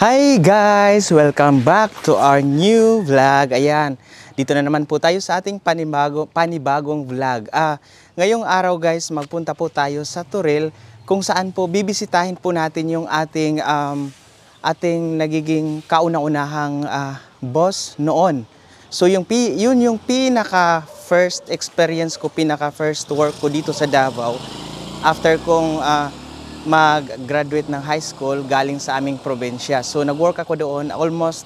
Hi guys! Welcome back to our new vlog. Ayan, dito na naman po tayo sa ating panibagong vlog. Ngayong araw guys, magpunta po tayo sa Turil kung saan po bibisitahin po natin yung ating nagiging kauna-unahang boss noon. So yun yung pinaka first experience ko, pinaka first work ko dito sa Davao after kong mag-graduate ng high school galing sa aming probinsya. So nag-work ako doon almost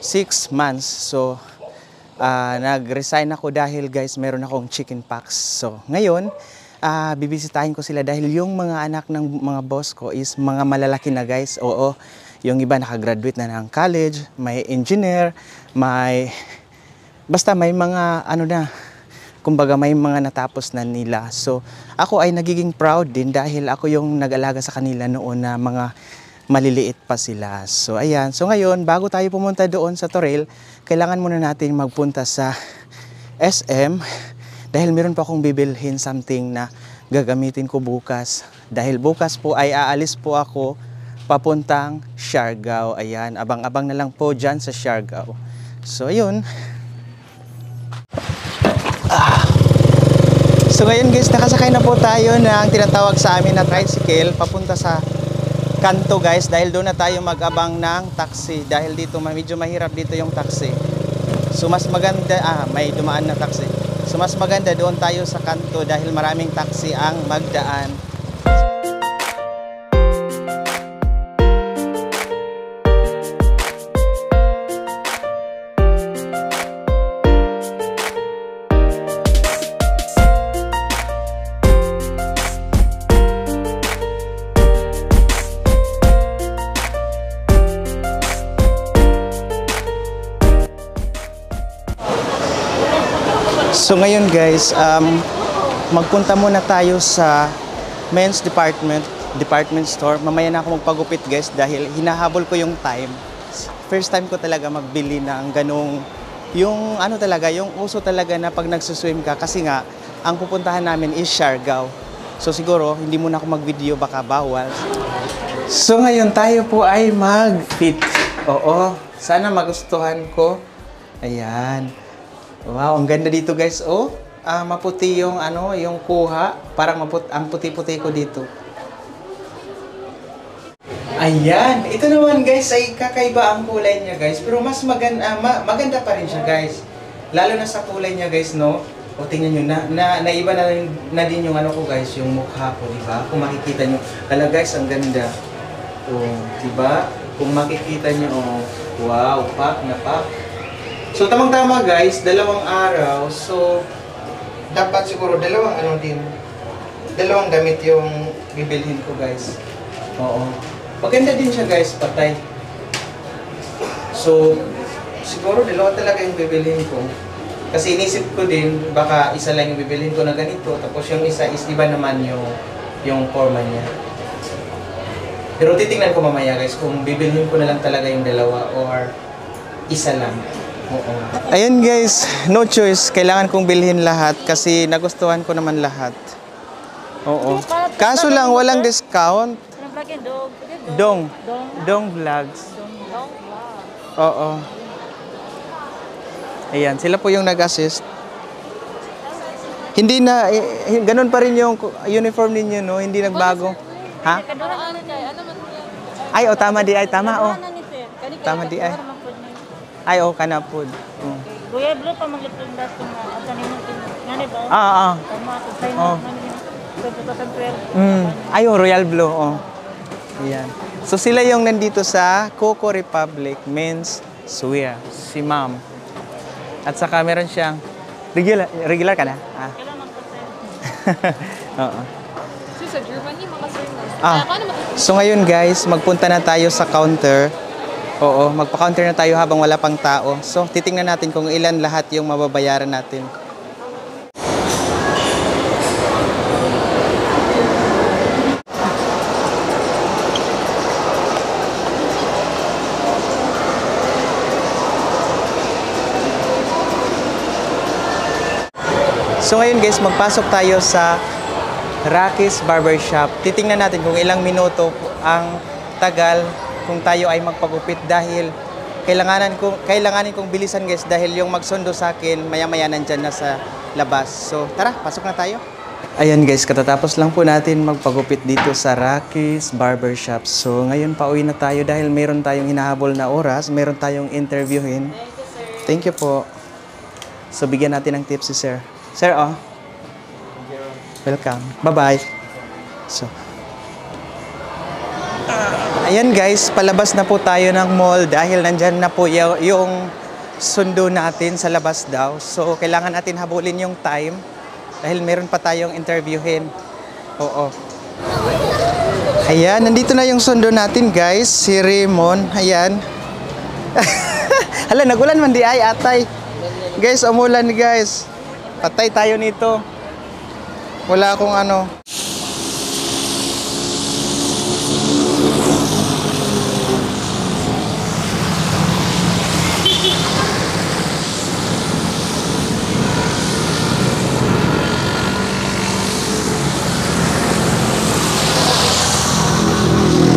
6 months. So nag-resign ako dahil guys meron akong chicken pox. So ngayon bibisitahin ko sila dahil yung mga anak ng mga boss ko is mga malalaki na guys. Oo, yung iba nakagraduate na ng college, may engineer, basta may mga kumbaga may mga natapos na nila. So ako ay nagiging proud din dahil ako yung nag-alaga sa kanila noon na mga maliliit pa sila. So ayan, so ngayon bago tayo pumunta doon sa Turil, kailangan muna natin magpunta sa SM dahil meron pa akong bibilhin something na gagamitin ko bukas. Dahil bukas po ay aalis po ako papuntang Siargao. Ayan, abang-abang na lang po dyan sa Siargao. So ayun. So ngayon guys, nakasakay na po tayo ng tinatawag sa amin na tricycle papunta sa kanto guys, dahil doon na tayo mag-abang ng taxi dahil dito medyo mahirap dito yung taxi. So mas maganda, may dumaan na taxi. So mas maganda doon tayo sa kanto dahil maraming taxi ang magdaan. So ngayon guys, magpunta muna tayo sa men's department store. Mamaya na ako magpagupit guys dahil hinahabol ko yung time. First time ko talaga magbili ng ganong, yung yung uso talaga na pag nagsuswim ka kasi nga, ang pupuntahan namin is Siargao. So siguro, hindi muna ako mag-video, baka bawal. So ngayon tayo po ay mag-fit. Oo, sana magustuhan ko. Ayan. Wow, ang ganda dito guys. Oh, maputi yung yung kuha, parang ang puti-puti ko dito. Ayan, ito naman guys ay kakaiba ang kulay niya guys, pero mas maganda pa rin siya guys. Lalo na sa kulay niya guys, no. O tingnan niyo naiba na din yung ko guys, yung mukha ko, di ba? Kung makikita niyo, hala guys, ang ganda. Oh, di ba? Kung makikita niyo, oh, wow, pak na pak. So tamang-tama guys, 2 araw. So dapat siguro dalawang damit yung bibilhin ko guys. Oo. Maganda din siya guys, patay. So siguro 2 talaga yung bibilhin ko. Kasi inisip ko din baka isa lang yung bibilhin ko na ganito, tapos yung isa is iba naman yung forma niya. Pero titingnan ko mamaya guys kung bibilhin ko na lang talaga yung 2 or isa lang. Oo. Ayun guys, no choice. Kailangan kong bilhin lahat kasi nagustuhan ko naman lahat. Oo. Kaso lang, walang discount. Dong Vlogs. Oo. Ayan, sila po yung nag-assist. Hindi na, ganun pa rin yung uniform ninyo, no? Hindi nagbago. Ha? Ay, tama di ay. Tama, Tama di ay. Ay, kanapod. Royal Blue pa maglipindas kung ngani ba? Ay, Royal Blue, Ayan. So sila yung nandito sa Coco Republic Men's Wear, si Ma'am. At saka meron siyang regular ka na? Kailangan ko sir. Oo. Sa Germany mga sir. So ngayon guys, magpunta na tayo sa counter. Oo, magpa-counter na tayo habang wala pang tao. So, titingnan natin kung ilan lahat yung mababayaran natin. So ngayon guys, magpasok tayo sa Rocky's Barbershop. Titingnan natin kung ilang minuto ang tagal kung tayo ay magpagupit dahil kailanganin kong bilisan guys dahil yung magsundo sa akin maya-maya nandyan na sa labas. So tara, pasok na tayo. Ayan guys, katatapos lang po natin magpagupit dito sa Rocky's Barbershop. So ngayon pauwi na tayo dahil meron tayong hinahabol na oras, meron tayong interviewin. Thank you po. So bigyan natin ng tips si Sir. Sir, oh. Welcome. Bye-bye. So ayan guys, palabas na po tayo ng mall dahil nandyan na po yung sundo natin sa labas daw. So, kailangan natin habulin yung time dahil meron pa tayong interviewin. Oo. Ayan, nandito na yung sundo natin guys, si Raymond. Ayan. Hala, nagulan man di ay, atay. Guys, umulan guys. Patay tayo nito. Wala akong ano.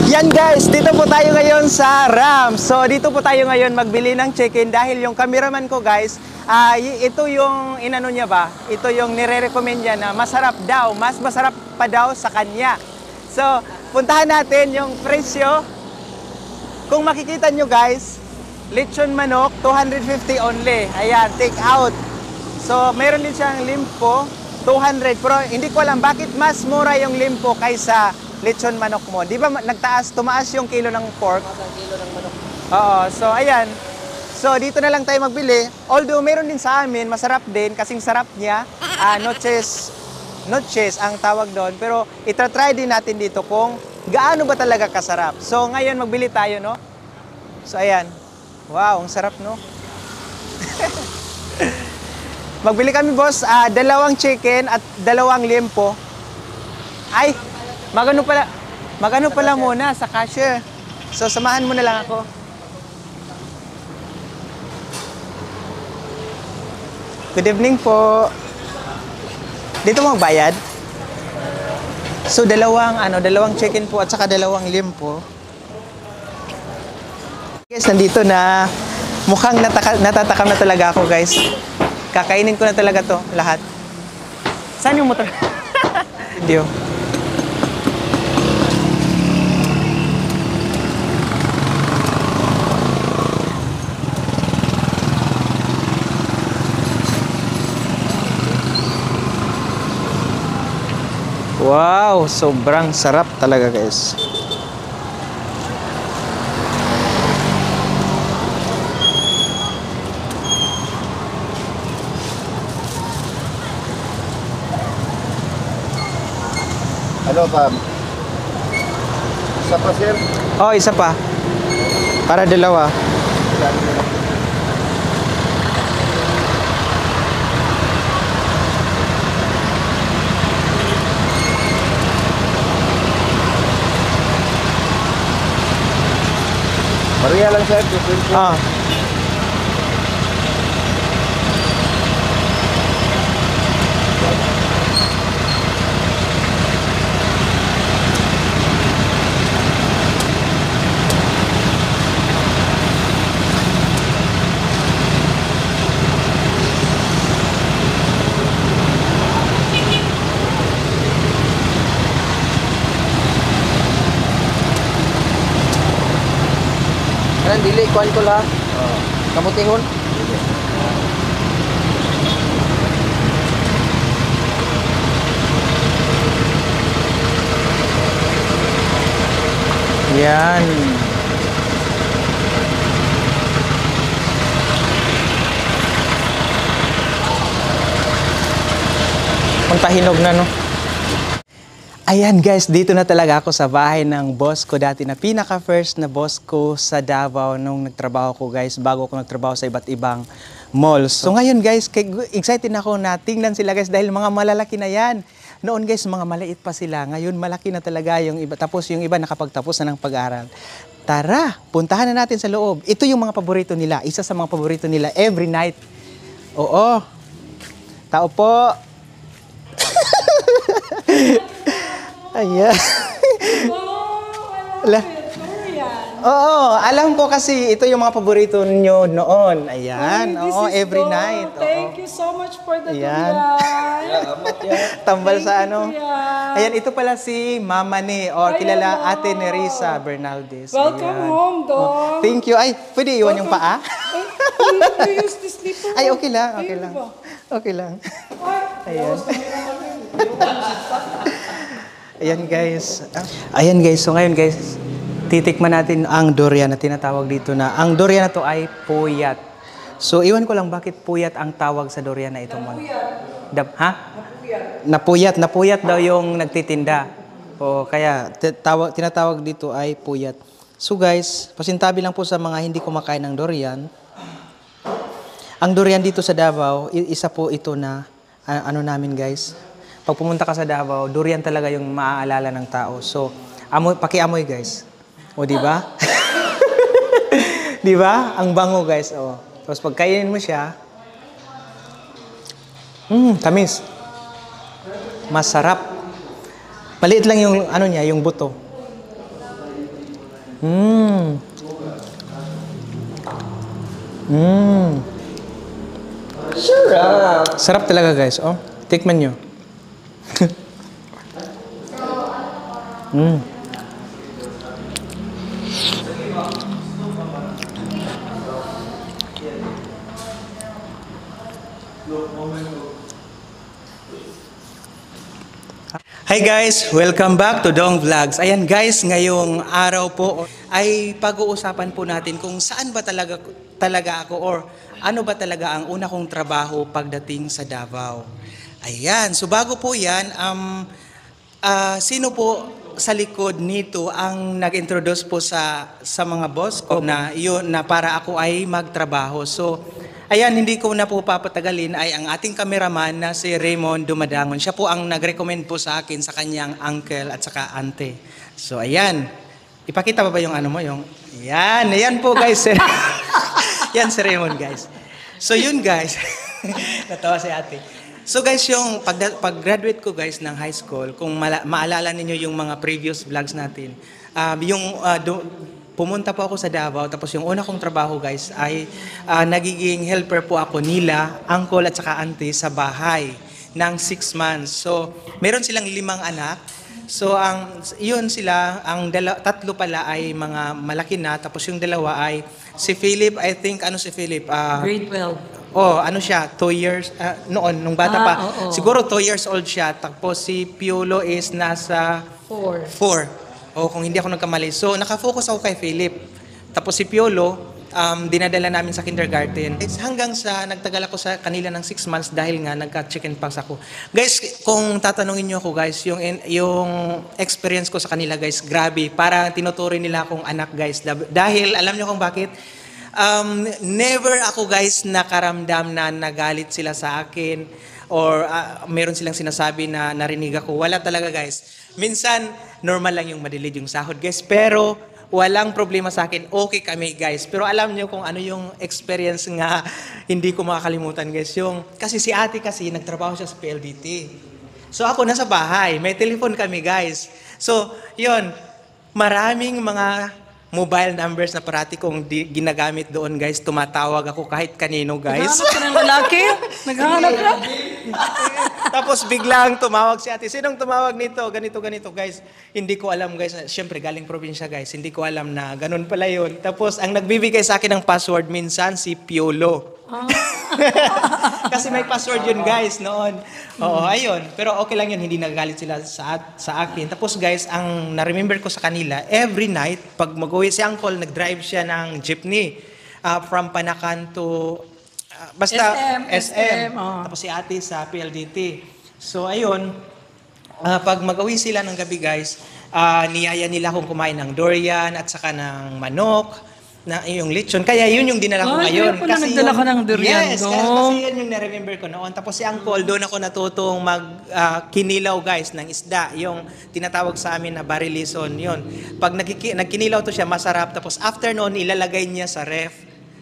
Yan guys, dito po tayo ngayon sa Ram. So dito po tayo ngayon magbili ng chicken dahil yung cameraman ko guys, ito yung inano niya ba? Ito yung nire-recommend niya na masarap daw, mas masarap pa daw sa kanya. So puntahan natin yung presyo. Kung makikita nyo guys, lechon manok 250 only. Ayan, take out. So meron din siyang limpo 200, pero hindi ko alam bakit mas mura yung limpo kaysa lechon manok mo. Di ba tumaas yung kilo ng pork? Kilo ng manok. Oo, so ayan. So dito na lang tayo magbili. Although meron din sa amin, masarap din kasing sarap niya. Noches ang tawag doon. Pero itra-try din natin dito kung gaano ba talaga kasarap. So ngayon magbili tayo, no? So ayan. Wow, ang sarap, no? Magbili kami, boss. 2 chicken at 2 liempo. Ay, magano pala muna sa cashier. So samahan mo na lang ako. Good evening po. Dito mo magbayad? So 2 chicken po at saka 2 liempo. Guys, nandito na. Mukhang natatakam na talaga ako, guys. Kakainin ko na talaga to lahat. Saan yung motor? Video. Wow, sobrang sarap talaga guys. Ano pa? Isa pa sir? Oh, isa pa. Para 2. Maria lang sir, 220. Ah. Kanan dili kuan ko la. Kamutihon. Yan. Puntahinog na, no? Ayan guys, dito na talaga ako sa bahay ng boss ko dati na pinaka-first na boss ko sa Davao nung nagtrabaho ko guys, bago ako nagtrabaho sa iba't ibang malls. So ngayon guys, excited na ako na tingnan sila guys dahil mga malalaki na yan. Noon guys, mga maliit pa sila. Ngayon malaki na talaga yung iba. Tapos yung iba nakapagtapos na ng pag-aaral. Tara, puntahan na natin sa loob. Ito yung mga paborito nila. Isa sa mga paborito nila every night. Oo. Tao po. Ayan. Ala. Oo, alam ko kasi ito yung mga paborito niyo noon. Ayan, Ay, this oo, is every Dong. night. Oo. Thank you so much for the Ayan. durian. Tambal sa Thank you, ano. Kuya. Ayan, ito pala si Mama ni or Ay, kilala hello. Ate Nerissa Bernaldez. Welcome Ayan. home, Dong. Thank you. Ay, pwede iwan yung paa? You use the slipper. Ay, okay lang, okay Ayun lang. ba? Okay lang. Ay, Ayan. Ayan guys. Ayan guys, so ngayon guys, titikman natin ang durian na tinatawag dito na. Ang durian na to ay puyat. So iwan ko lang bakit puyat ang tawag sa durian na ito. Ha? Napuyat. Napuyat daw yung nagtitinda. O kaya tinatawag dito ay puyat. So guys, pasintabi lang po sa mga hindi kumakain ng durian. Ang durian dito sa Davao, isa po ito na ano namin guys. Pag pumunta ka sa Davao, durian talaga yung maaalala ng tao. So, pakiamoy guys. O, di ba? Di ba? Ang bango guys. O. Tapos pag kainin mo siya, tamis. Masarap. Maliit lang yung ano niya, yung buto. Sarap talaga guys. Oh, tikman nyo. Hi guys! Welcome back to Dong Vlogs. Ayan guys, ngayong araw po ay pag-uusapan po natin kung saan ba talaga ako or ano ba talaga ang una kong trabaho pagdating sa Davao. Ayan, so bago po yan, sino po sa likod nito ang nag-introduce po sa mga boss ko na yun na para ako ay magtrabaho. So, ayan, hindi ko na po papatagalin ay ang ating cameraman na si Raymond Dumadangon. Siya po ang nag-recommend po sa akin sa kanyang uncle at saka ante. So, ayan. Ipakita ba yung ano mo? Yung, ayan po guys. Yan si Raymond guys. So, yun guys. Natawa si ate. So guys, yung pag-graduate ko guys ng high school, kung maalala ninyo yung mga previous vlogs natin, pumunta po ako sa Davao, tapos yung una kong trabaho guys ay nagiging helper po ako nila, uncle at saka auntie sa bahay ng 6 months. So meron silang 5 anak. So yun sila, tatlo pala ay mga malaki na, tapos yung dalawa ay si Philip, I think si Philip? Grade 12. ano siya, 2 years, noon, nung bata pa. Oo. Siguro 2 years old siya. Tapos si Piolo is nasa 4. 4. Kung hindi ako nagkamali. So, nakafocus ako kay Philip. Tapos si Piolo, dinadala namin sa kindergarten. Hanggang sa nagtagal ako sa kanila ng 6 months dahil nga nagka-chickenpox ako. Guys, kung tatanungin niyo ako guys, yung experience ko sa kanila guys, grabe. Para tinuturing nila akong anak guys. Dahil, alam niyo kung bakit? Never ako guys nakaramdam na nagalit sila sa akin or meron silang sinasabi na narinig ako. Wala talaga guys. Minsan, normal lang yung madilid yung sahod guys. Pero walang problema sa akin. Okay kami guys. Pero alam nyo kung ano yung experience nga hindi ko makakalimutan guys. Kasi si ate kasi nagtrabaho siya sa PLDT. So ako nasa bahay. May telephone kami guys. So yun, maraming mga mobile numbers na parati kong ginagamit doon guys. Tumatawag ako kahit kanino guys. Naghahanap ka ng lalaki? Naghahanap ka? Tapos biglang tumawag si ate. Sinong tumawag nito? Ganito guys. Hindi ko alam guys. Siyempre galing probinsya guys. Hindi ko alam na ganun pala yun. Tapos ang nagbibigay sa akin ng password minsan si Piolo. Kasi may password yun guys noon. Oo, ayun. Pero okay lang yun, hindi nagagalit sila sa akin. Tapos guys, ang na-remember ko sa kanila, every night, pag mag-uwi si uncle, nag-drive siya ng jeepney from Panakan to basta SM. Oh. Tapos si ate sa PLDT. So ayun, pag mag-uwi sila ng gabi guys, niyaya nila akong kumain ng durian at saka ng manok, na yung lechon. Kaya yun yung dinala ko ngayon. Kaya pala nagdala ka ng durian, yes, no? kasi yun yung na-remember ko noon. Tapos si Uncle, doon ako natutong kinilaw guys ng isda. Yung tinatawag sa amin na barilison. Yun. Pag nagkinilaw to siya, masarap. Tapos after noon, ilalagay niya sa ref.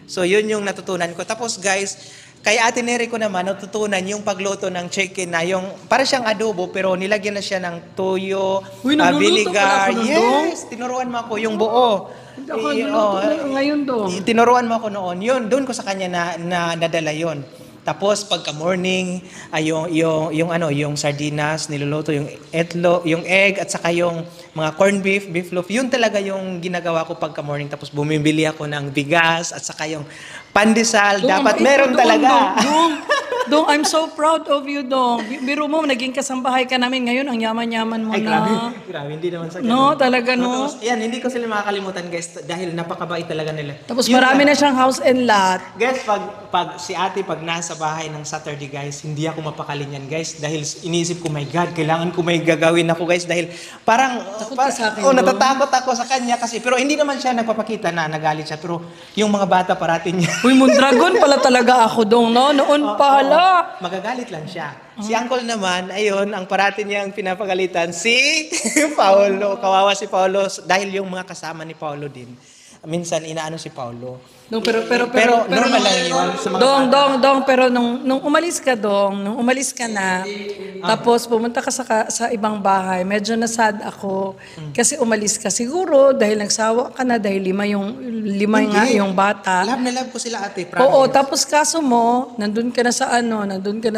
So yun yung natutunan ko. Tapos guys, Kay Ate Neri ko naman, natutunan yung pagluto ng chicken na yung, para siyang adobo, pero nilagyan na siya ng toyo, Uy, nagluluto pala vinegar. ako nun, Dong. Yes, tinuruan mo ako yung buo. Hindi ako nagluluto ngayon, Dong. Tinuruan mo ako noon. Yun, doon ko sa kanya na nadala yon. Tapos pagka morning, yung sardinas, niluluto yung yung egg at saka yung mga corned beef loaf. Yun talaga yung ginagawa ko pagka morning. Tapos bumibili ako ng bigas at saka yung pandesal. Dong, Dapat ang meron bait mo, talaga. Dong, I'm so proud of you, Dong. Biro mo, naging kasambahay ka namin ngayon. Ang yaman-yaman mo Ay, na. grabe, hindi naman sa No, talaga, no? Tapos, yan, hindi ko sila makakalimutan, guys, dahil napakabait talaga nila. Tapos Yun marami lang. na siyang house and lot. Guys, pag si ate, pag nasa bahay ng Saturday, guys, hindi ako mapakali niyan, guys. Dahil iniisip ko, my God, kailangan ko may gagawin ako, guys. Dahil parang, Takot ka sa akin, natatakot ako sa kanya kasi, pero hindi naman siya nagpapakita na nagalit siya. Pero yung mga bata parating niya. Uy, Mondragon pala talaga ako, Dong, no? Noon pa, hala. Magagalit lang siya. Si Uncle naman, ayun, ang parati niyang pinapagalitan, si Paolo. Kawawa si Paolo dahil yung mga kasama ni Paolo din. Minsan, inaano si Paolo. Dong, pero Normal lang yun sa mga Dong, pero nung umalis ka, nung umalis ka na, tapos pumunta ka sa ibang bahay, medyo nasad ako kasi umalis ka siguro dahil nagsawa ka na dahil lima nga yung bata. Love na love ko sila, ate. Promise. Oo, tapos kaso mo, nandun ka na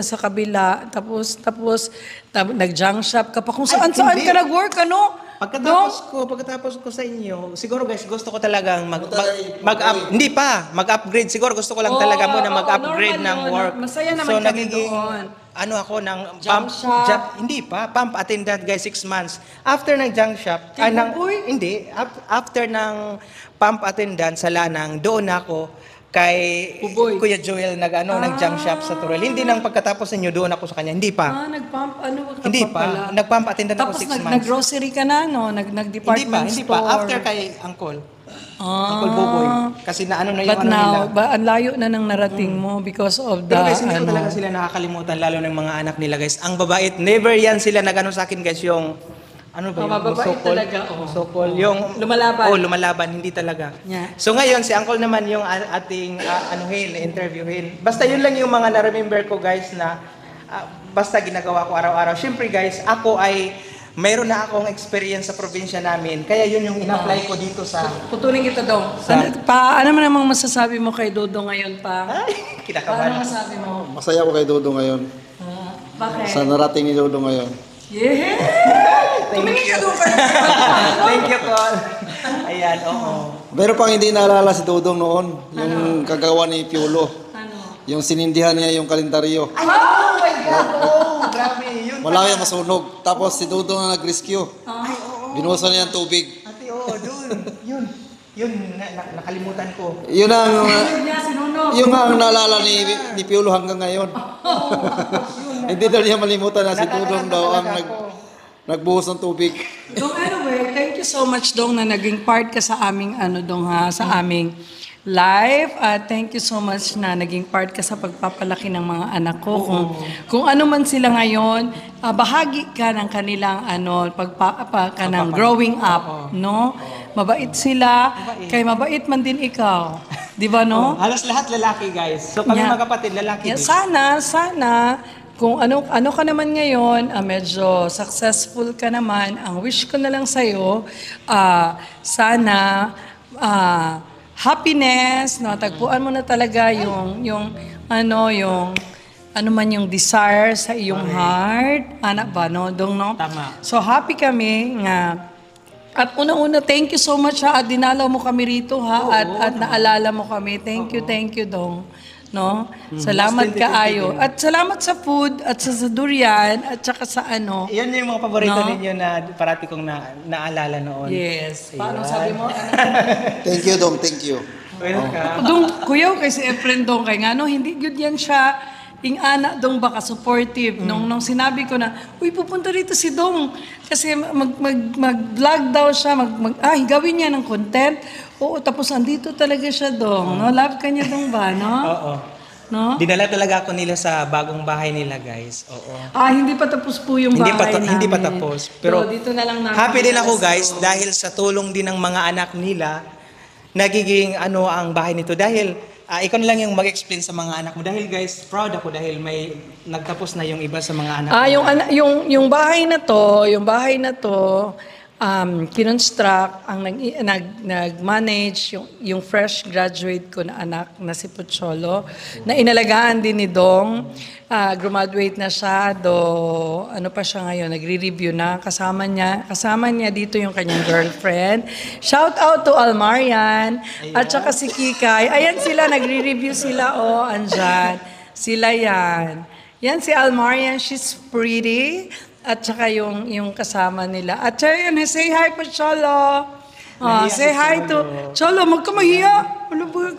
sa kabila, tapos nag-junk shop ka pa kung saan hindi. ka nag-work, ano? Pagkatapos ko sa inyo, siguro guys, gusto ko talagang mag-upgrade. Siguro gusto ko lang talaga muna mag-upgrade ng work. Masaya naman kami doon. Ano ako ng Junk shop? hindi pa, pump attendant guys, 6 months. After ng junk shop, after ng pump attendant sa Lanang, doon ako kay Puboy. Kuya Joel nag-junk shop sa Turel. Hindi nang pagkatapos ninyo doon ako sa kanya, hindi pa. Nag-pump, Hindi pa. Nag-pump attendant ako Tapos 6 months. nag-grocery ka na, no? Nag-department Hindi store. pa. After kay Uncle. Uncle Boboy. Kasi naano na yung But ano now, nila. ang layo na ng narating mo because of the, Pero guys, hindi ko talaga sila nakakalimutan, lalo ng mga anak nila guys. Ang babait, never yan sila nag-ano sa akin guys, yung ano ba yung mababait sokol? talaga, oo. Sokol, yung Lumalaban. lumalaban, hindi talaga. Yeah. So ngayon, si Uncle naman yung ating interviewin. Basta yun lang yung mga na-remember ko guys na basta ginagawa ko araw-araw. Siyempre guys, ako ay mayroon na akong experience sa probinsya namin. Kaya yun yung in-apply ko dito sa... Putulin kita, Dong. Ano mo namang masasabi mo kay Dodo ngayon pa? Ay, Ano kinakabahan. masasabi mo? Masaya ako kay Dodo ngayon. Bakit? Sa narating ni Dodo ngayon. Yeah! Tumingin ka doon Thank you, Col. Ayan, oo. Meron pang hindi naalala si Dodong noon, yung kagawa ni Piolo. Ano? Yung sinindihan niya yung kalendaryo. Oh my God! Oh, grabe. Yun Wala yung masunog. Tapos si Dodong na nag-rescue. Binuhusan niya ng tubig. Ate, doon. Yun, nakalimutan ko. Yun ang, Niya, sinunog. yung ang naalala ni Piolo hanggang ngayon. Hindi daw niya malimutan na si Dodong daw ang nagbuhos ng tubig. Dong, anyway, thank you so much, Dong, na naging part ka sa aming, Dong, sa aming live. Thank you so much na naging part ka sa pagpapalaki ng mga anak ko. Kung ano man sila ngayon, bahagi ka ng kanilang, kanang growing up, no? Mabait sila, kay mabait man din ikaw. Di ba, no? Halos lahat lalaki, guys. So kami Yeah. magkapatid, lalaki din. Sana, kung ano ka naman ngayon, medyo successful ka naman, ang wish ko na lang sa'yo, sana, happiness, no, tagpuan mo na talaga yung desire sa iyong heart. Anak ba, no? Dong, no? Tama. So, happy kami nga. At una-una, thank you so much, ha. At dinalaw mo kami rito, ha. At naalala mo kami. Thank you, Dong. No? Salamat kaayo. At salamat sa food, at sa durian, at saka sa Yan yung mga paborito No? ninyo na parati kong naalala noon. Yes. Paano sabi mo? Thank you, Dong. Thank you. Welcome. Dong, kuya, kay si Efren Dong, kay nga, no, hindi good yan siya. Anak Dong baka supportive. Nung sinabi ko na, uy, pupunta rito si Dong. Kasi mag-vlog daw siya, gawin niya ng content. Oo, tapos andito talaga siya, Dong. No? Love ka niya, Dong ba, no? Oo. No? Dinala talaga ako nila sa bagong bahay nila, guys. Oo. Hindi pa tapos po yung bahay namin. Hindi pa tapos. Pero dito na lang namin happy din ako, inalas guys, to. dahil sa tulong din ng mga anak nila, nagiging ang bahay nito. Dahil ikaw na lang yung mag-explain sa mga anak mo. Dahil guys, proud ako dahil may nagtapos na yung iba sa mga anak mo. Yung bahay na to, kinonstruct, ang nag-manage yung fresh graduate ko na anak na si Pucholo, na inalagaan din ni Dong. Graduate na siya, ano pa siya ngayon, nagre-review na. Kasama niya dito yung kanyang girlfriend. Shout out to Almarian, at saka si Kikay. Ayan sila, nagre-review sila, andyan. Sila yan. Yan si Almarian, she's pretty. At saka yung kasama nila. At yun, say hi po, Cholo. Say hi to Cholo. Magkamahiya. Malubog.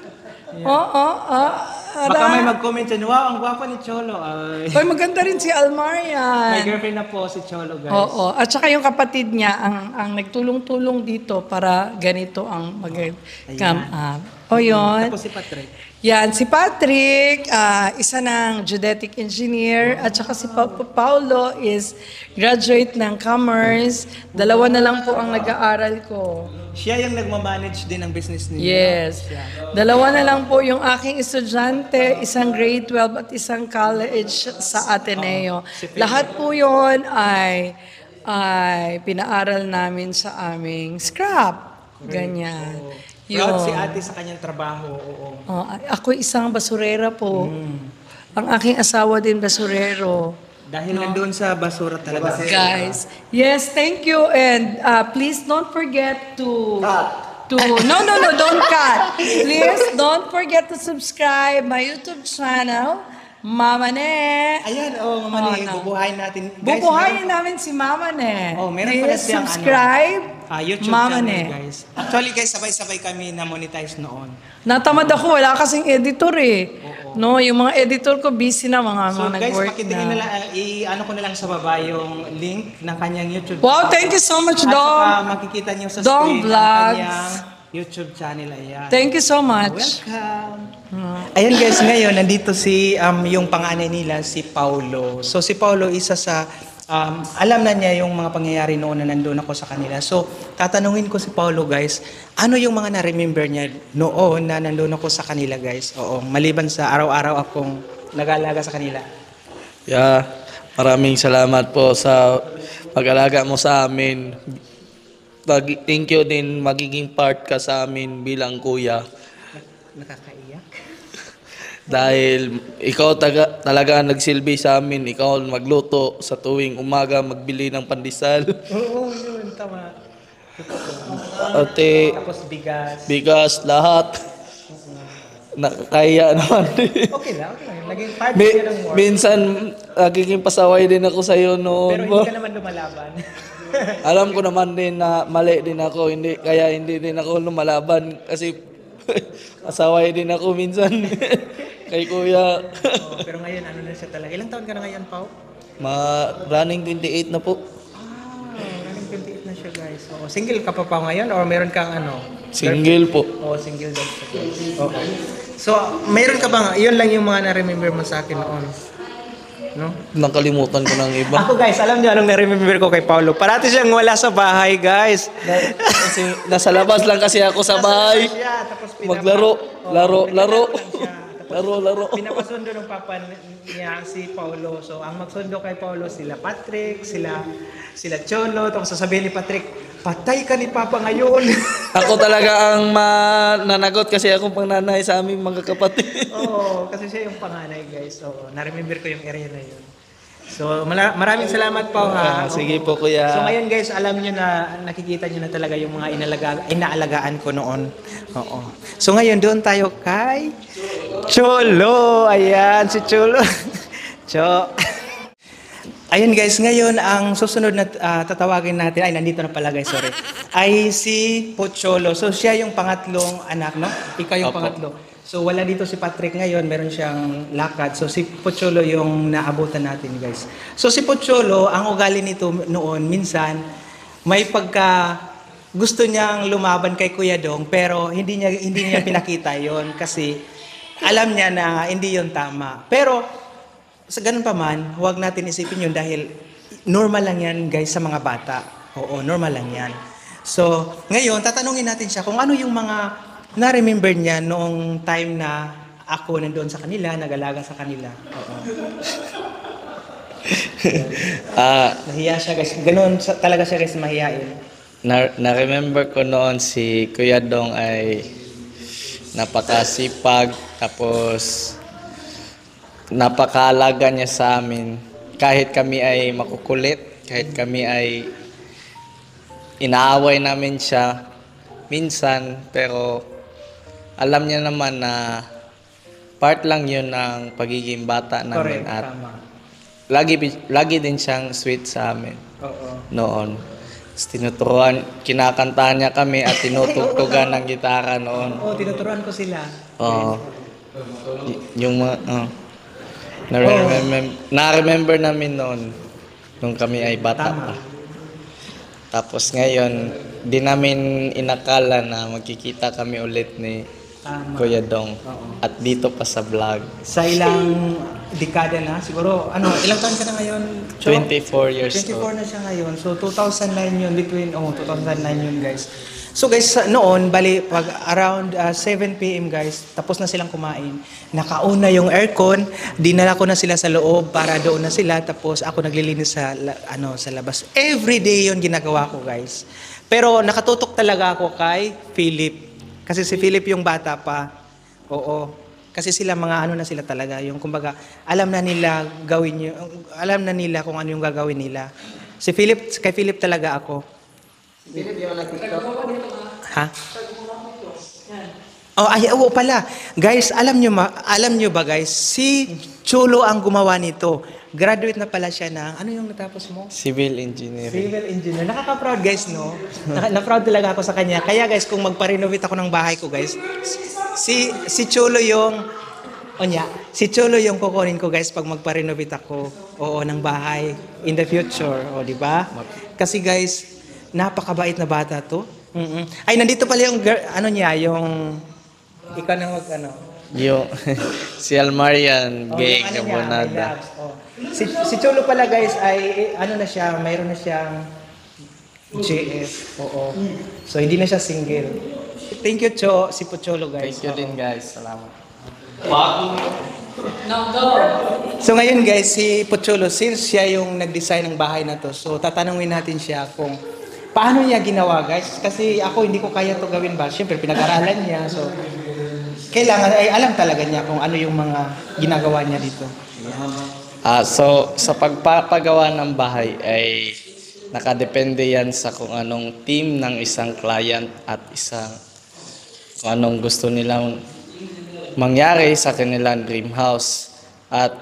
Baka may mag-comment dyan, wow, ang gwapo ni Cholo. Ay. Hoy, maganda rin si Almarian. May girlfriend na po si Cholo, guys. Oo. At saka yung kapatid niya, ang nagtulong-tulong dito para ganito ang mag-come up. O yun. Tapos si Patrick. Yan, si Patrick, isa ng geodetic engineer, at saka si Paulo is graduate ng commerce. Dalawa na lang po ang nag-aaral ko. Siya yung nagmamanage din ng business niya. Yes. Dalawa na lang po yung aking estudyante, isang grade 12 at isang college sa Ateneo. Lahat po yun ay pinaaral namin sa aming scrap. Ganyan. Proud si ate sa kanyang trabaho. Oo. Ako isang basurera po. Ang aking asawa din basurero. Dahil nandun sa basura talaga. Guys, yes, thank you. And please don't forget to... No, don't cut. Please don't forget to subscribe my YouTube channel, Mama Ne. Ayan, Mama Ne, bubuhayin natin. Guys, Bubuhayin namin si Mama Ne. Meron pala Please siyang subscribe, YouTube Mama channel, Ne. guys. Actually, guys, sabay-sabay kami na monetize noon. Natamad ako, wala kasing editor eh. No, yung mga editor ko busy na, mga So guys, nag-work pakitingin na. na lang, i-ano ko na lang sa baba yung link ng kanyang YouTube Wow, channel. thank you so much, At Dong. saka makikita niyo sa Dong screen ang Vlogs. kanyang YouTube channel. Ayan. Thank you so much. Welcome. Ayan guys, ngayon nandito si yung panganay nila, si Paulo. So si Paulo isa sa alam na niya yung mga pangyayari noon na nandun ako sa kanila. So tatanungin ko si Paulo guys, ano yung mga na-remember niya noon na nandun ako sa kanila guys? Oo, maliban sa araw-araw akong nag-aalaga sa kanila. Yeah, maraming salamat po sa pag-alaga mo sa amin. Thank you din magiging part ka sa amin bilang kuya. Nakakaiyak. Dahil ikaw talaga nagsilbi sa amin. Ikaw magluto sa tuwing umaga, magbili ng pandesal. Oo, yun, tama. Ate, Tapos bigas. bigas, lahat. Nakakaya naman. Okay lang. Naging part yun ng work. Minsan, nagiging pasaway din ako sa iyo noon. Pero hindi ka naman lumalaban. Alam ko naman din na mali din ako, kaya hindi din ako lumalaban kasi asaway din ako minsan kay kuya. Pero ngayon, ano na siya talaga. Ilang taon ka na ngayon, Pao? Running 28 na po. Running 28 na siya, guys. Single ka pa ngayon or meron kang ano? Single po. Single daw siya, guys. Okay. So, meron ka bang, yun lang yung mga na-remember mo sa akin noon? No? Nakalimutan ko ng iba. Ako guys, alam niyo anong na-remember ko kay Paulo? Parati siyang wala sa bahay, guys. Kasi nasa labas lang kasi ako sa bahay. Siya, tapos Maglaro, laro. Pinapasundo ng papa niya si Paulo. So, ang magsundo kay Paulo, sila Patrick, sila Cholo. Tapos sasabihin ni Patrick, patay ka ni Papa ngayon. Ako talaga ang mananagot kasi akong panganay sa aming mga kapatid. Oo, kasi siya yung panganay, guys. So, na-remember ko yung area na yun. So, maraming salamat po, ha. Sige po, kuya. So, ngayon, guys, alam nyo na, nakikita nyo na talaga yung mga inaalagaan ko noon. Oo. So, ngayon, doon tayo kay Cholo. Ayan, si Cholo. Cho. Ayun guys, ngayon ang susunod na tatawagin natin, ay nandito na pala guys, sorry, ay si Pocholo. So siya yung pangatlong anak, no? Ikaw yung pangatlo. So wala dito si Patrick ngayon, meron siyang lakad. So si Pocholo yung naabutan natin guys. So si Pocholo, ang ugali nito noon, minsan may pagka gusto niyang lumaban kay Kuya Dong, pero hindi niya pinakita yon kasi alam niya na hindi yon tama. Pero sa ganun pa man, huwag natin isipin yun dahil normal lang yan guys sa mga bata. Oo, normal lang yan. So, ngayon, tatanungin natin siya kung ano yung mga na-remember niya noong time na ako nandoon sa kanila, nag-alaga sa kanila. Oo. Nahiya siya guys. Ganun talaga siya guys, mahiyain. Na-remember ko noon si Kuya Dong ay napakasipag, tapos napakaalaga niya sa amin. Kahit kami ay makukulit, kahit kami ay inaaway namin siya minsan, pero alam niya naman na part lang yun ng pagiging bata namin. Correct, At tama. lagi din siyang sweet sa amin Oo. noon. Tapos tinuturuan, kinakantahan niya kami at tinutugtugan ng gitara noon. Oo, tinuturuan ko sila. Oo. Yung mga, na-remember namin noon, nung kami ay bata Tama. pa. Tapos ngayon, di namin inakala na magkikita kami ulit ni Tama. Kuya Dong. Oo. At dito pa sa vlog. Sa ilang dekada na, siguro, ilang taon ka na ngayon? Cho? 24 years 24 old. na siya ngayon. So, 2009 yun, 2009 yun, guys. So, guys, noon, bali, pag around 7 p.m., guys, tapos na silang kumain. Nakauna yung aircon, dinala ko na sila sa loob para doon na sila, tapos ako naglilinis sa, sa labas. Every day yun ginagawa ko, guys. Pero nakatutok talaga ako kay Philip. Kasi si Philip yung bata pa. Oo. Kasi sila mga na sila talaga, yung kumbaga alam na nila alam na nila kung ano yung gagawin nila. Kay Philip talaga ako. Philip, yung nag-TikTok. Ha? Oo pala. Guys, alam nyo ba guys, si Chulo ang gumawa nito. Graduate na pala siya ng, ano yung natapos mo? Civil engineering. Civil engineer. Nakaka-proud guys, no? Na-proud talaga ako sa kanya. Kaya guys, kung magpa-renovate ako ng bahay ko guys, si Chulo yung si Chulo yung kukunin ko guys pag magpa-renovate ako ng bahay in the future, di ba? Kasi guys, napakabait na bata to. Ay, nandito pala yung yung ikaw na Yung si Almarian, gay yung Kabonada. Si Chulo pala guys ay mayroon na siyang JF. Oo. So hindi na siya single. Thank you si Pocholo guys. Thank you din guys. Salamat. So ngayon guys, si Pocholo, since siya yung nag-design ng bahay na to, so tatanungin natin siya kung paano niya ginawa guys. Kasi ako hindi ko kaya to gawin ba. Siyempre pinag-aralan niya. So kailangan ay alam talaga niya kung ano yung mga ginagawa niya dito. So sa pagpapagawa ng bahay ay nakadepende yan sa kung anong team ng isang client at kung anong gusto nilang mangyari sa kanilang dream house. At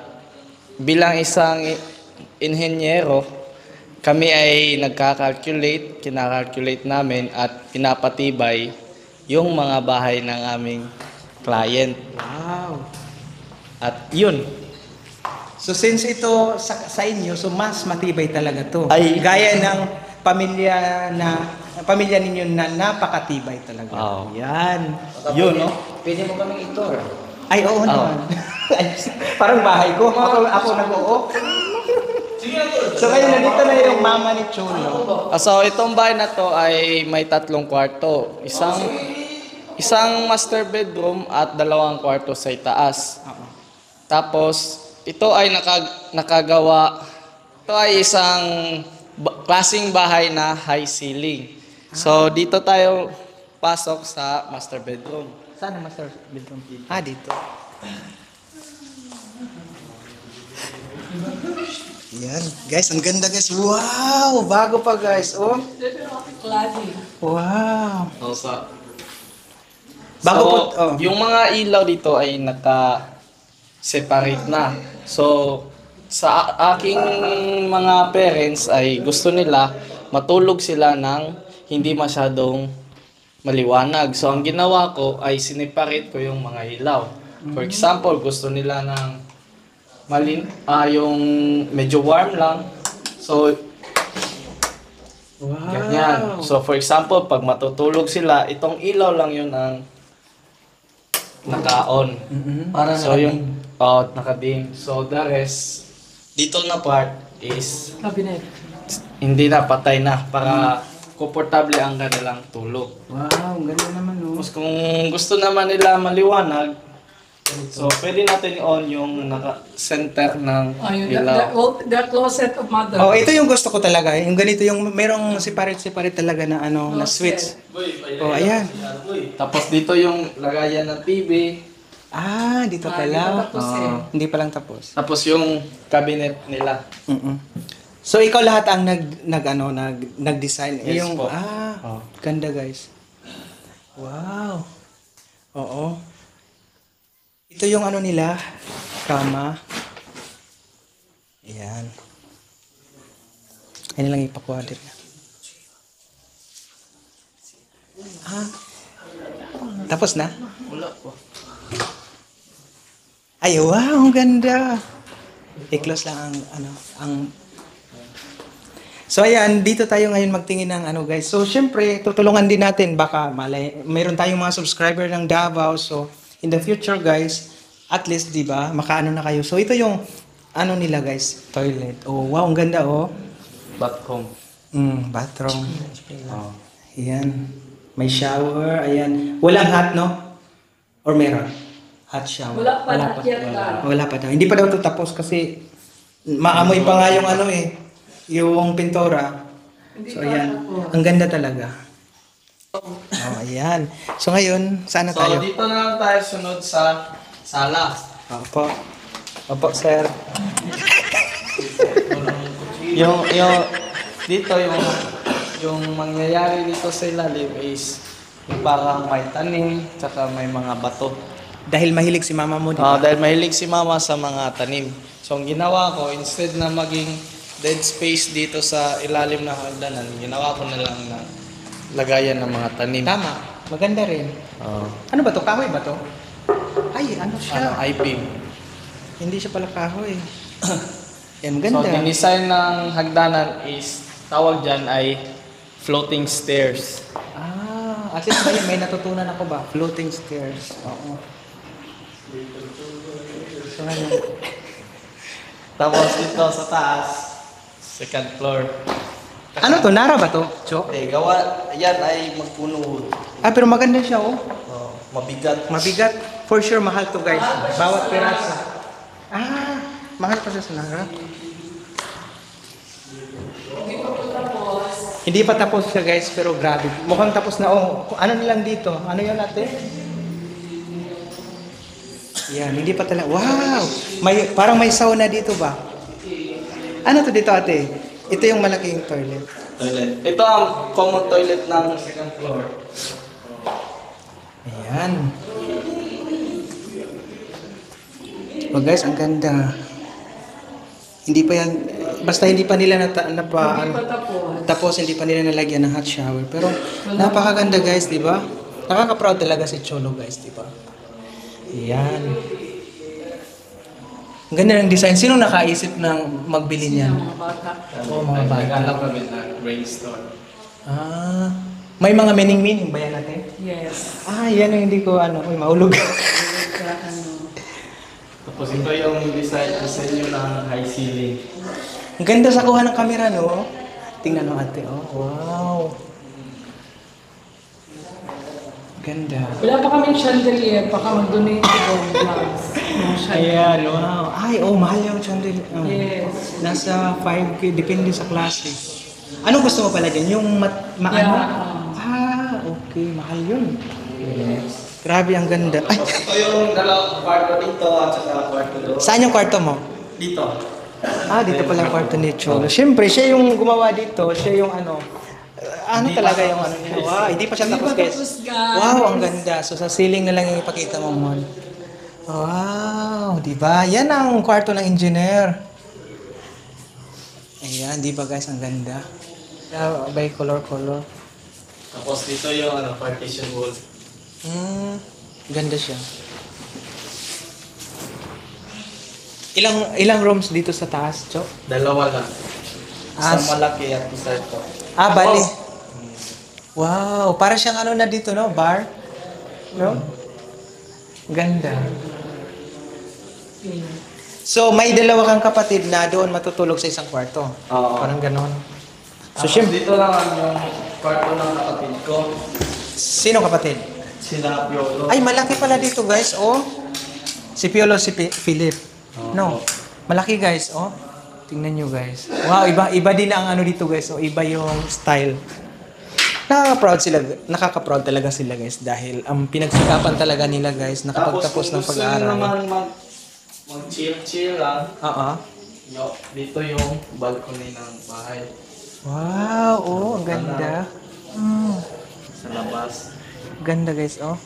bilang isang inhenyero, kami ay kinakalculate namin at pinapatibay yung mga bahay ng aming client. Wow. At yun. So since ito sa inyo, so mas matibay talaga to. Ay. Gaya ng pamilya ninyo na napakatibay talaga. Wow. Yan. Yun, no? Pwede mo kaming i-tour. Ay, oo naman. Parang bahay ko. Ako nag-oo. So ngayon, nandito na yung mama ni Chulo. So itong bahay na to ay may 3 kwarto. Isang master bedroom at 2 kwarto sa itaas. Tapos ito ay nakagawa. Ito ay isang klaseng bahay na high ceiling. So dito tayo pasok sa master bedroom. Saan ang master bedroom? Dito. Yan. Guys, ang ganda guys. Wow! Bago pa guys. Oh. Wow. Bago po. Yung mga ilaw dito ay naka-separate na. So, sa aking mga parents ay gusto nila matulog sila ng hindi masyadong maliwanag. So, ang ginawa ko ay sineparate ko yung mga ilaw. For example, gusto nila ng yung medyo warm lang. So, Wow. ganyan. So, for example, pag matutulog sila, itong ilaw lang yun ang naka-on. Para So, yung naka-dim. So, the rest, dito na part is hindi na, patay na para komportable ang kanilang tulog. Wow, ang ganda naman no. Tapos kung gusto naman nila maliwanag, So, pwede natin on yung naka-center ng Ayun, ilaw. the closet of mother. Oh, ito yung gusto ko talaga. Yung ganito, yung merong separate talaga na ano, na switch. Oh, ayan. Tapos dito yung lagayan ng TV. Ah, dito pala. tapos eh. Hindi pa lang tapos. Tapos yung cabinet nila. Mm-mm. So ikaw lahat ang nag-design. Yes Yung po. ganda guys. Wow. Oo. Ito yung ano nila, kama. Ayan. Ayun lang ipakwadir na. Tapos na? Wala po. Ay, wow, ang ganda. I-close lang ang So ayan, dito tayo ngayon magtingin ng ano guys. So syempre, tutulungan din natin baka mayroon tayong mga subscriber ng Davao. So in the future guys, at least 'di ba, makaano na kayo. So ito yung ano nila guys, toilet. Oh, wow, ang ganda oh. Bathroom. Bathroom. Ayan. May shower, ayan. Walang hot, no? Or meron? Hot shower. Wala pa na yet. Wala pa daw. Hindi pa daw ito tapos kasi maamoy pa nga yung ano yung pintura. So ayan, ang ganda talaga. Oh, ayan. So ngayon, saan na So, tayo? dito na lang tayo sunod sa sala. Opo. Opo, sir. Dito yung mangyayari dito sa ilalim is yung parang may tanim, tsaka may mga bato. Dahil mahilig si mama mo, di ba? Dahil mahilig si mama sa mga tanim. So, ang ginawa ko, instead na maging dead space dito sa ilalim ng hagdanan, ginawa ko na lang na lagayan ng mga tanim. Tama. Maganda rin. Ano ba to? Kahoy ba to? Ay, ano siya? IP. Hindi siya pala kahoy. Yan, So, ganda. dinisign ng hagdanan is, tawag dyan ay floating stairs. At least may natutunan ako ba? Floating stairs. Oo. So, ngayon. Tapos dito sa taas, second floor. Ano to? Nara ba to? Chok? Gawa, yan ay magpuno. Pero maganda siya, oh. Mabigat. Mabigat. For sure, mahal to, guys. Bawat piraso. Mahal pa siya sa Nara. Hindi pa tapos siya, guys, pero grabe. Mukhang tapos na, oh. Ano nilang dito? Ano yun natin? Yan, hindi pa talaga. Wow! Parang may sauna dito ba? Ano to dito, ate? Ito yung malaking toilet. Toilet. Ito ang common toilet ng second floor. Ayan. Oh guys, ang ganda. Hindi pa yan, basta hindi pa nila tapos hindi pa nila nalagyan ng hot shower. Pero napakaganda guys, di ba? Nakaka-proud talaga si Cholo guys, di ba? Ayan. Ang ganda ng design. Sino nakaisip ng magbili niyan? Mga bata. Oo, mga bata. Naghanap kami na brainstorm. May mga meaning-meaning ba yan natin? Yes. Yan ang hindi ko maulog. Tapos ito yung design nyo ng high ceiling. Ang ganda sa kuha ng camera, no? Tingnan mo ate, oh. Wow. Ganda. Wala pa kaming chandelier, baka mag-donate ko ng vlogs. Ayan, wow. Mahal yung chandelier. Yes. Nasa 5K, depende sa klase. Anong gusto mo pala dyan? Yung maano? Okay. Mahal yun. Yes. Grabe, ang ganda. Ay, Ito yung dalawang kwarto dito at saka kwarto doon. saan yung kwarto mo? Dito. Dito pala ang kwarto ni Cholo. Siyempre, siya yung gumawa dito. Siya yung talaga yung niya. Wow, hindi pa siya tapos, guys. Wow, ang ganda. So, sa ceiling na lang yung ipakita mo, Mon. Wow, di ba? Yan ang kwarto ng engineer. Ayan, di ba guys, ang ganda. By color. Tapos dito yung partition wall. Ganda siya. Ilang rooms dito sa taas, Chok? Dalawa lang. Isang malaki at isa ito. Bali. Wow, para siyang na dito, no? Bar? No? Ganda. So, may dalawa kang kapatid na doon matutulog sa isang kwarto. Oo. Parang ganon. So, Tapos dito lang yung kwarto ng kapatid ko. Sino kapatid? Sila Piolo. Ay, malaki pala dito, guys. Oh. Si Piolo, si Philip. No. Malaki guys, oh. Tingnan nyo guys. Wow, iba din ang ano dito guys. Oh, iba yung style. Nakaka-proud talaga sila guys dahil ang pinagsikapan talaga nila guys nakapagtapos ng pag-aaral. Mag-chill lang. Oo. Dito yung balcony ng bahay. Wow, oh, ang ganda. Sa labas. Ganda guys, oh.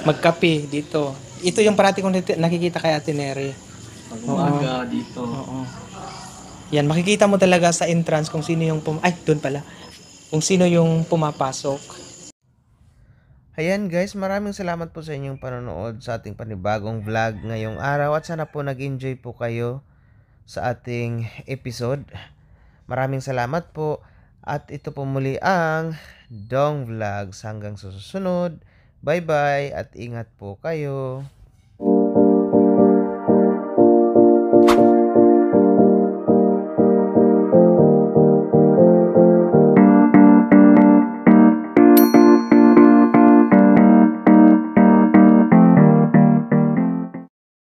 Magkape dito. Ito yung parati kong nakikita kay Ate Neri. Pag-umaga dito. Oo. Yan, makikita mo talaga sa entrance kung sino yung doon pala. Kung sino yung pumapasok. Ayan guys, maraming salamat po sa inyong panonood sa ating panibagong vlog ngayong araw at sana po nag-enjoy po kayo sa ating episode. Maraming salamat po at ito po muli ang Dong Vlogs. Hanggang sa susunod. Bye bye at ingat po kayo.